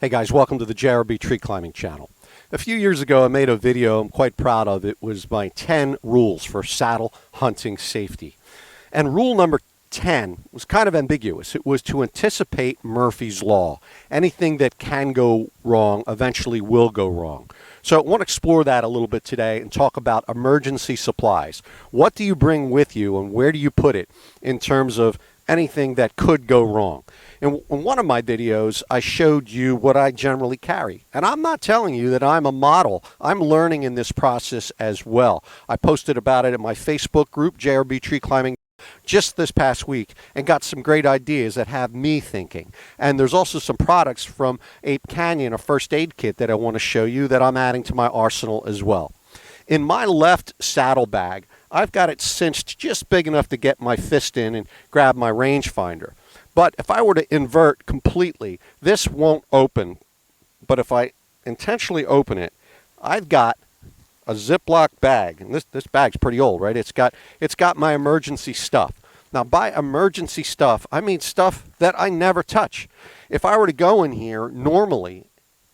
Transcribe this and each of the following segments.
Hey guys, welcome to the JRB Tree Climbing channel. A few years ago I made a video I'm quite proud of. It was my 10 rules for saddle hunting safety. And rule number 10 was kind of ambiguous. It was to anticipate Murphy's Law. Anything that can go wrong eventually will go wrong. So I want to explore that a little bit today and talk about emergency supplies. What do you bring with you and where do you put it in terms of anything that could go wrong? In one of my videos, I showed you what I generally carry. And I'm not telling you that I'm a model. I'm learning in this process as well. I posted about it in my Facebook group, JRB Tree Climbing, just this past week and got some great ideas that have me thinking. And there's also some products from Ape Canyon, a first aid kit that I want to show you that I'm adding to my arsenal as well. In my left saddle bag, I've got it cinched just big enough to get my fist in and grab my rangefinder. But if I were to invert completely, this won't open. But if I intentionally open it, I've got a Ziploc bag. And this bag's pretty old, right? It's got my emergency stuff. Now, by emergency stuff, I mean stuff that I never touch. If I were to go in here normally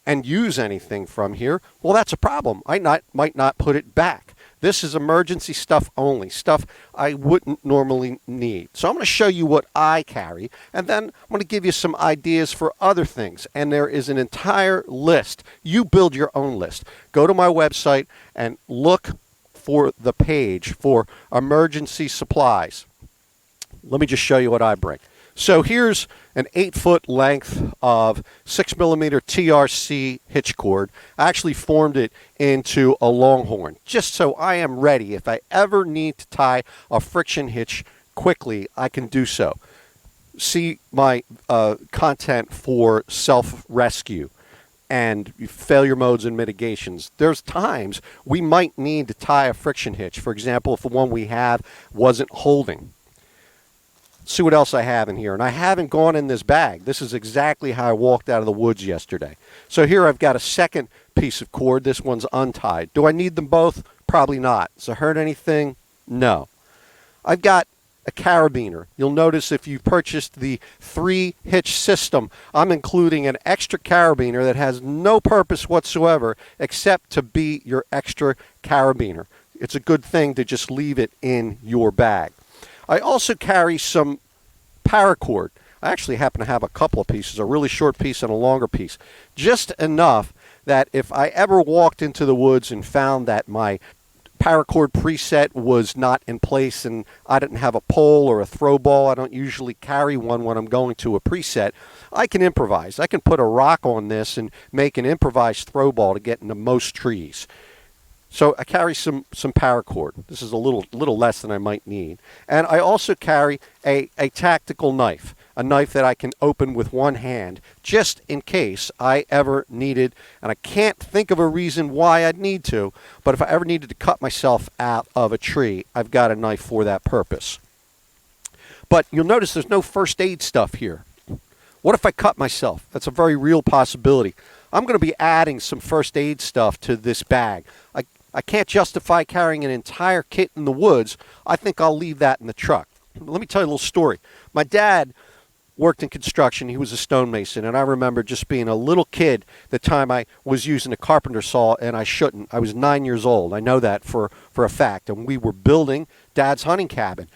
and use anything from here, well, that's a problem. I might not put it back. This is emergency stuff only, stuff I wouldn't normally need. So I'm going to show you what I carry, and then I'm going to give you some ideas for other things. And there is an entire list. You build your own list. Go to my website and look for the page for emergency supplies. Let me just show you what I bring. So here's an 8-foot length of 6mm TRC hitch cord. I actually formed it into a Longhorn, just so I am ready. If I ever need to tie a friction hitch quickly, I can do so. See my content for self-rescue and failure modes and mitigations. There's times we might need to tie a friction hitch. For example, if the one we have wasn't holding. See what else I have in here. And I haven't gone in this bag. This is exactly how I walked out of the woods yesterday. So here I've got a second piece of cord. This one's untied. Do I need them both? Probably not. Does it hurt anything? No. I've got a carabiner. You'll notice if you purchased the 3-hitch system, I'm including an extra carabiner that has no purpose whatsoever except to be your extra carabiner. It's a good thing to just leave it in your bag. I also carry some paracord. I actually happen to have a couple of pieces, a really short piece and a longer piece. Just enough that if I ever walked into the woods and found that my paracord preset was not in place and I didn't have a pole or a throw ball, I don't usually carry one when I'm going to a preset, I can improvise. I can put a rock on this and make an improvised throw ball to get into most trees. So I carry some paracord. This is a little less than I might need. And I also carry a tactical knife, a knife that I can open with one hand, just in case I ever needed, and I can't think of a reason why I'd need to, but if I ever needed to cut myself out of a tree, I've got a knife for that purpose. But you'll notice there's no first aid stuff here. What if I cut myself? That's a very real possibility. I'm going to be adding some first aid stuff to this bag. I can't justify carrying an entire kit in the woods. I think I'll leave that in the truck. Let me tell you a little story. My dad worked in construction. He was a stonemason, and I remember just being a little kid the time I was using a carpenter saw, and I shouldn't. I was 9 years old. I know that for a fact. And we were building Dad's hunting cabin,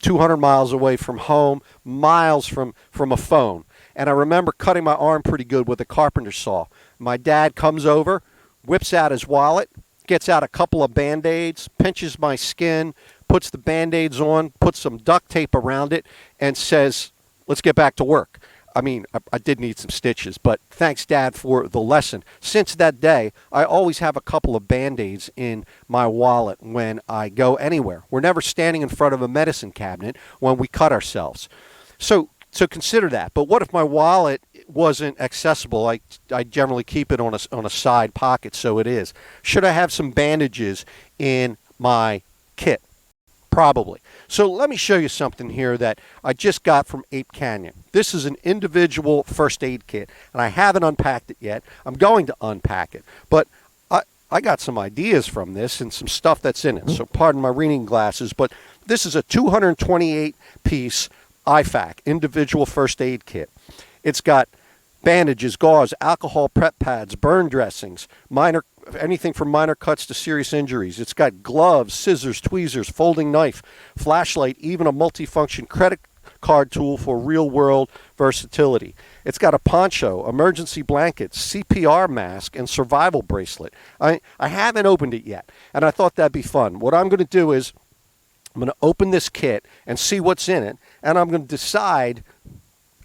200 miles away from home, miles from a phone. And I remember cutting my arm pretty good with a carpenter saw. My dad comes over, whips out his wallet, gets out a couple of Band-Aids, pinches my skin, puts the Band-Aids on, puts some duct tape around it, and says, let's get back to work. I mean, I did need some stitches, but thanks, Dad, for the lesson. Since that day, I always have a couple of Band-Aids in my wallet when I go anywhere. We're never standing in front of a medicine cabinet when we cut ourselves. So consider that. But what if my wallet wasn't accessible? I generally keep it on a side pocket, so it is. Should I have some bandages in my kit? Probably. So let me show you something here that I just got from Ape Canyon. This is an individual first aid kit, and I haven't unpacked it yet. I'm going to unpack it, but I got some ideas from this and some stuff that's in it. So pardon my reading glasses, but this is a 228-piece IFAK, individual first aid kit. It's got bandages, gauze, alcohol prep pads, burn dressings, anything from minor cuts to serious injuries. It's got gloves, scissors, tweezers, folding knife, flashlight, even a multifunction credit card tool for real-world versatility. It's got a poncho, emergency blanket, CPR mask, and survival bracelet. I haven't opened it yet, and I thought that'd be fun. What I'm going to do is I'm going to open this kit and see what's in it, and I'm going to decide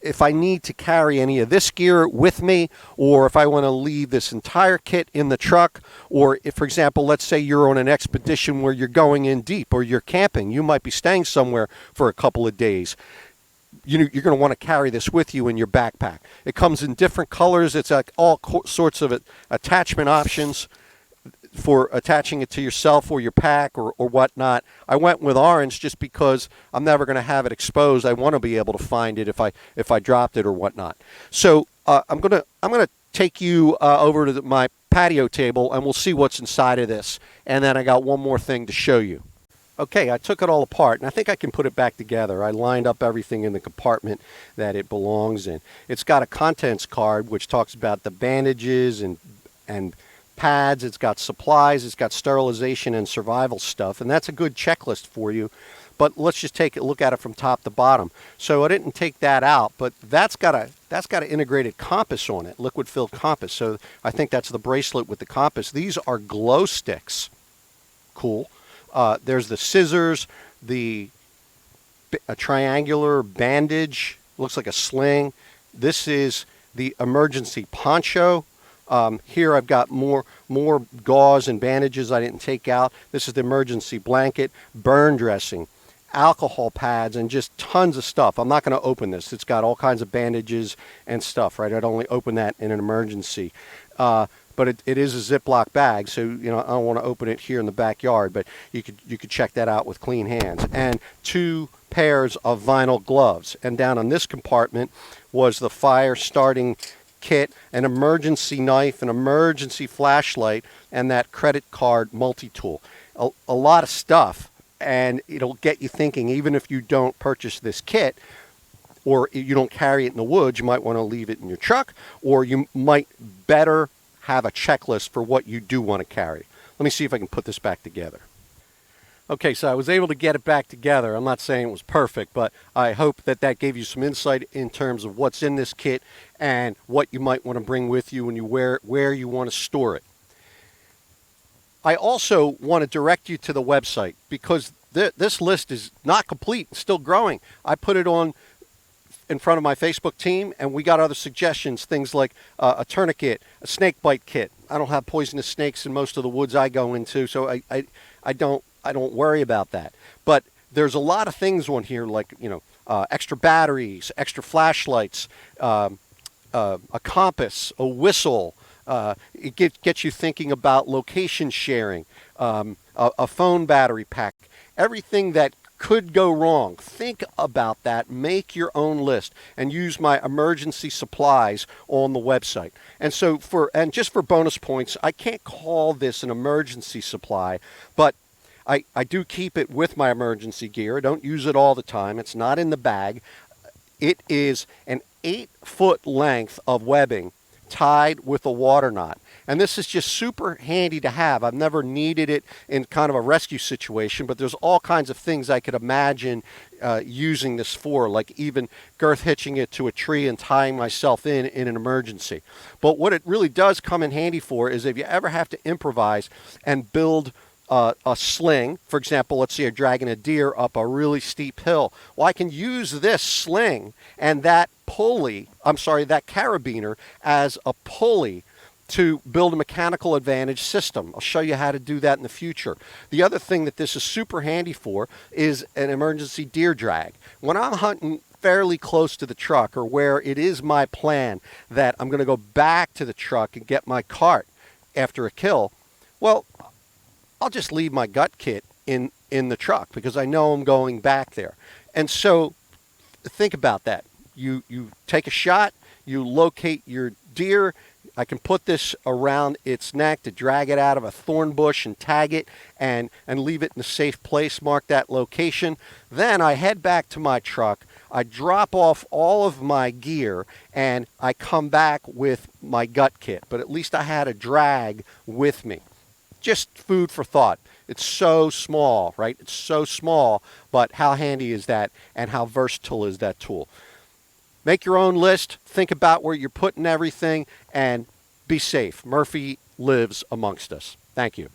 if I need to carry any of this gear with me, or if I want to leave this entire kit in the truck, or if, for example, let's say you're on an expedition where you're going in deep or you're camping. You might be staying somewhere for a couple of days. You're going to want to carry this with you in your backpack. It comes in different colors. It's like all sorts of attachment options for attaching it to yourself or your pack or whatnot. I went with orange just because I'm never going to have it exposed. I want to be able to find it if I dropped it or whatnot. So I'm going to take you over to my patio table, and we'll see what's inside of this. And then I got one more thing to show you. Okay, I took it all apart, and I think I can put it back together. I lined up everything in the compartment that it belongs in. It's got a contents card which talks about the bandages and pads. It's got supplies. It's got sterilization and survival stuff, and that's a good checklist for you. But let's just take a look at it from top to bottom. So I didn't take that out, but that's got an integrated compass on it, liquid-filled compass. So I think that's the bracelet with the compass. These are glow sticks. Cool. There's the scissors, a triangular bandage, looks like a sling. This is the emergency poncho. Here I've got more gauze and bandages I didn't take out. This is the emergency blanket, burn dressing, alcohol pads, and just tons of stuff. I'm not going to open this. It's got all kinds of bandages and stuff, right? I'd only open that in an emergency. But it is a Ziploc bag, so I don't want to open it here in the backyard, but you could check that out with clean hands. And 2 pairs of vinyl gloves. And down on this compartment was the fire starting kit, an emergency knife, an emergency flashlight, and that credit card multi-tool. A lot of stuff, and it'll get you thinking. Even if you don't purchase this kit, or you don't carry it in the woods, you might want to leave it in your truck, or you might better have a checklist for what you do want to carry. Let me see if I can put this back together. Okay, so I was able to get it back together. I'm not saying it was perfect, but I hope that gave you some insight in terms of what's in this kit and what you might want to bring with you when you where you want to store it. I also want to direct you to the website because this list is not complete, it's still growing. I put it on in front of my Facebook team, and we got other suggestions, things like a tourniquet, a snake bite kit. I don't have poisonous snakes in most of the woods I go into, so I don't worry about that. But there's a lot of things on here, like extra batteries, extra flashlights, a compass, a whistle. It gets you thinking about location sharing, a phone battery pack, everything that could go wrong. Think about that. Make your own list and use my emergency supplies on the website. And so just for bonus points, I can't call this an emergency supply, but I do keep it with my emergency gear. I don't use it all the time. It's not in the bag. It is an 8-foot length of webbing tied with a water knot. And this is just super handy to have. I've never needed it in kind of a rescue situation, but there's all kinds of things I could imagine using this for, like even girth hitching it to a tree and tying myself in an emergency. But what it really does come in handy for is if you ever have to improvise and build a sling. For example, let's say you're dragging a deer up a really steep hill. Well, I can use this sling and that carabiner as a pulley to build a mechanical advantage system. I'll show you how to do that in the future. The other thing that this is super handy for is an emergency deer drag. When I'm hunting fairly close to the truck, or where it is my plan that I'm going to go back to the truck and get my cart after a kill, well, I'll just leave my gut kit in the truck because I know I'm going back there. And so think about that. You take a shot, you locate your deer. I can put this around its neck to drag it out of a thorn bush and tag it and leave it in a safe place, mark that location. Then I head back to my truck. I drop off all of my gear and I come back with my gut kit, but at least I had a drag with me. Just food for thought. It's so small, right? It's so small, but how handy is that and how versatile is that tool? Make your own list, think about where you're putting everything, and be safe. Murphy lives amongst us. Thank you.